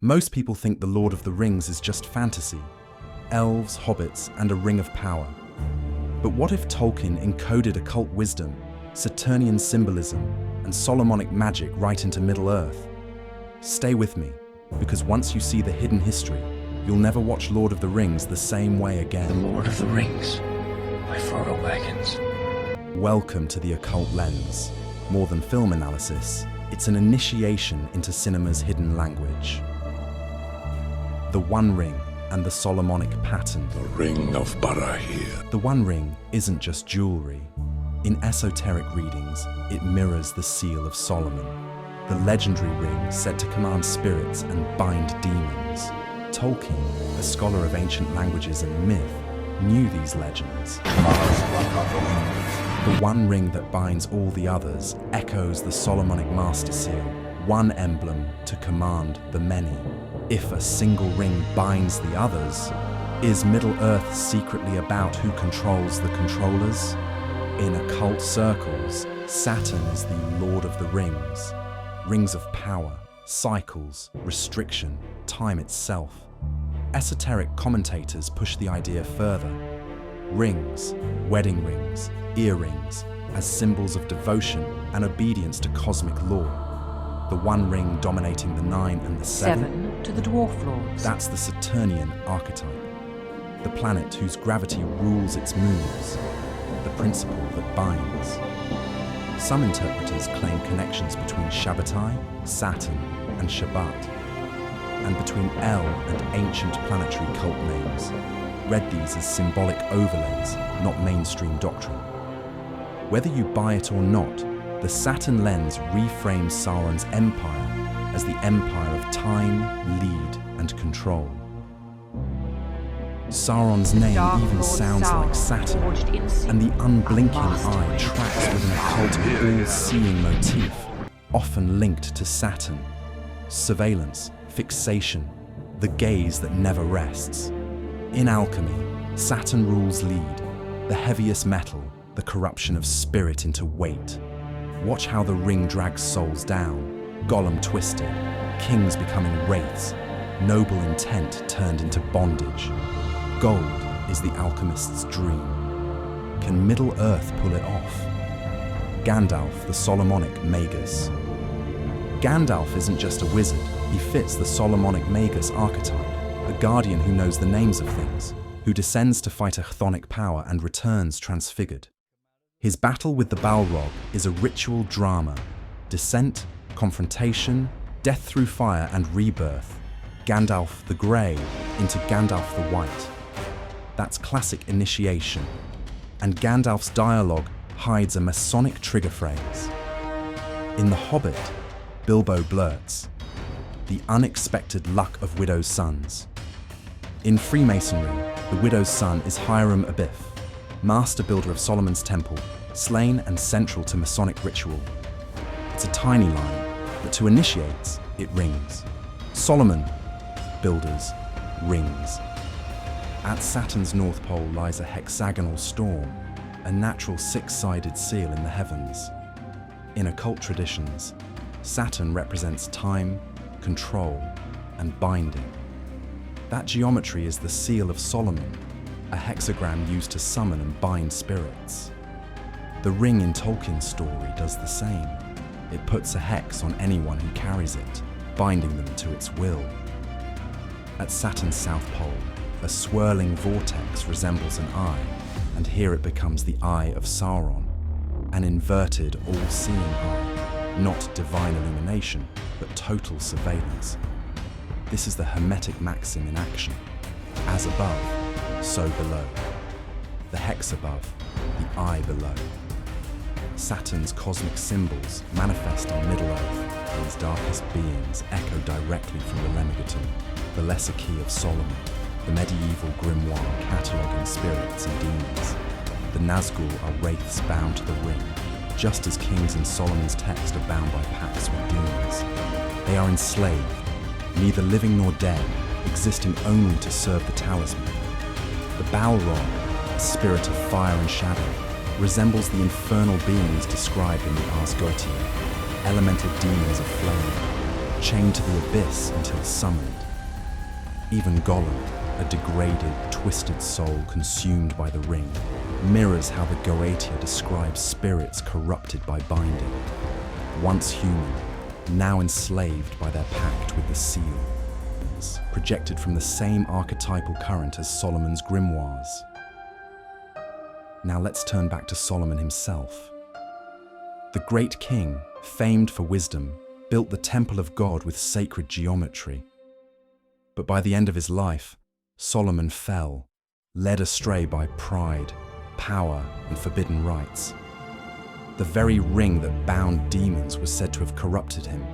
Most people think The Lord of the Rings is just fantasy, elves, hobbits, and a ring of power. But what if Tolkien encoded occult wisdom, Saturnian symbolism, and Solomonic magic right into Middle-earth? Stay with me, because once you see the hidden history, you'll never watch Lord of the Rings the same way again. The Lord of the Rings by Frodo Baggins. Welcome to the Occult Lens. More than film analysis, it's an initiation into cinema's hidden language. The One Ring and the Solomonic pattern. The Ring of Barahir. The One Ring isn't just jewelry. In esoteric readings, it mirrors the seal of Solomon, the legendary ring said to command spirits and bind demons. Tolkien, a scholar of ancient languages and myth, knew these legends. The one ring that binds all the others echoes the Solomonic master seal, one emblem to command the many. If a single ring binds the others, is Middle-earth secretly about who controls the controllers? In occult circles, Saturn is the Lord of the Rings. Rings of power, cycles, restriction, time itself. Esoteric commentators push the idea further. Rings, wedding rings, earrings, as symbols of devotion and obedience to cosmic law. The one ring dominating the 9 and the 7 to the dwarf lords. That's the Saturnian archetype. The planet whose gravity rules its moves. The principle that binds. Some interpreters claim connections between Shabbatai, Saturn, and Shabbat, and between El and ancient planetary cult names. Read these as symbolic overlays, not mainstream doctrine. Whether you buy it or not, the Saturn lens reframes Sauron's empire as the empire of time, lead, and control. Sauron's name even sounds like Saturn, and the unblinking eye tracks with an occult, all-seeing motif, often linked to Saturn. Surveillance, fixation, the gaze that never rests. In alchemy, Saturn rules lead, the heaviest metal, the corruption of spirit into weight. Watch how the ring drags souls down, Gollum twisted, kings becoming wraiths, noble intent turned into bondage. Gold is the alchemist's dream. Can Middle-earth pull it off? Gandalf, the Solomonic Magus. Gandalf isn't just a wizard, he fits the Solomonic Magus archetype, a guardian who knows the names of things, who descends to fight a chthonic power and returns transfigured. His battle with the Balrog is a ritual drama, descent, confrontation, death through fire and rebirth, Gandalf the Grey into Gandalf the White. That's classic initiation, and Gandalf's dialogue hides a Masonic trigger phrase. In The Hobbit, Bilbo blurts, "The unexpected luck of widows' sons." In Freemasonry, the widow's son is Hiram Abiff, master builder of Solomon's temple, slain and central to Masonic ritual. It's a tiny line, but to initiates, it rings. Solomon, builders, rings. At Saturn's North Pole lies a hexagonal storm, a natural six-sided seal in the heavens. In occult traditions, Saturn represents time, control, and binding. That geometry is the seal of Solomon, a hexagram used to summon and bind spirits. The ring in Tolkien's story does the same. It puts a hex on anyone who carries it, binding them to its will. At Saturn's South Pole, a swirling vortex resembles an eye, and here it becomes the Eye of Sauron, an inverted, all-seeing eye, not divine illumination, but total surveillance. This is the Hermetic maxim in action. As above, so below. The hex above, the eye below. Saturn's cosmic symbols manifest on Middle-earth, and its darkest beings echo directly from the Lemegeton, the lesser key of Solomon, the medieval grimoire cataloguing spirits and demons. The Nazgul are wraiths bound to the ring, just as kings in Solomon's text are bound by pacts with demons. They are enslaved, neither living nor dead, existing only to serve the talisman. The Balrog, a spirit of fire and shadow, resembles the infernal beings described in the Ars Goetia, elemental demons of flame. chained to the abyss until summoned. Even Gollum, a degraded, twisted soul consumed by the ring, mirrors how the Goetia describes spirits corrupted by binding. Once human, now enslaved by their pact with the seal, projected from the same archetypal current as Solomon's grimoires. Now let's turn back to Solomon himself. The great king, famed for wisdom, built the temple of God with sacred geometry. But by the end of his life, Solomon fell, led astray by pride, power, and forbidden rites. The very ring that bound demons was said to have corrupted him.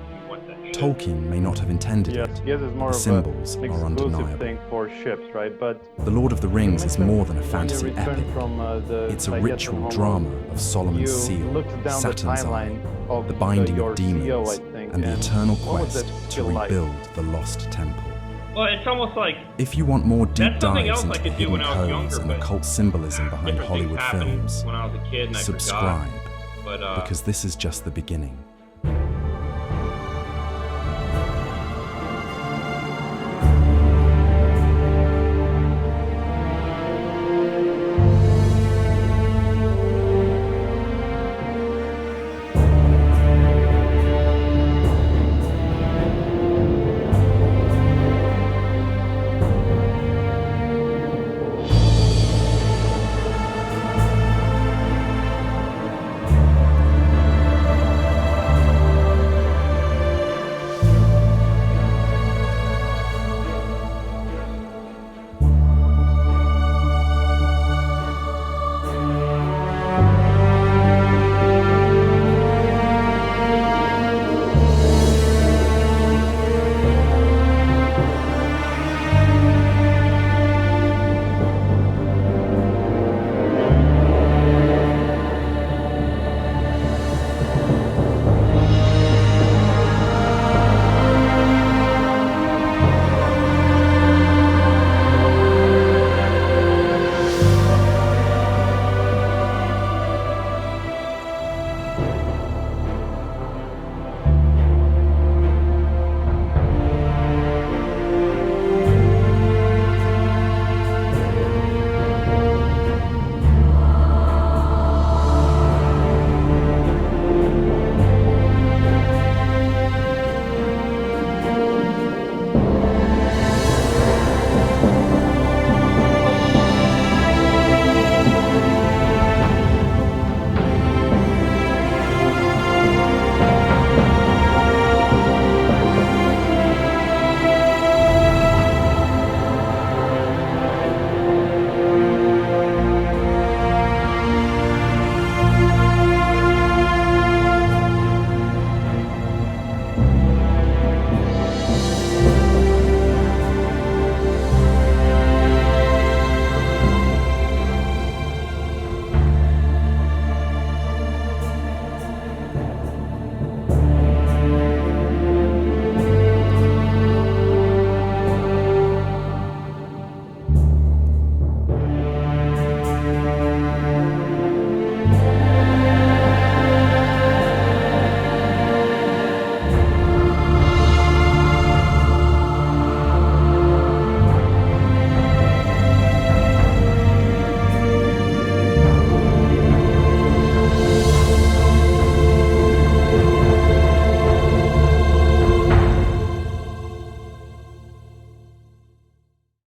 Tolkien may not have intended it. The symbols are undeniable. Thing for ships, right? But The Lord of the Rings is more than a fantasy epic. It's a ritual drama of Solomon's seal, Saturn's eye, the binding of demons, and the eternal quest to rebuild the lost temple. Well, it's almost like If you want more deep that's something dives else I into the could do hidden when I was codes younger, and but occult symbolism behind different things Hollywood happened films, when I was a kid and I subscribe, forgot. But because this is just the beginning.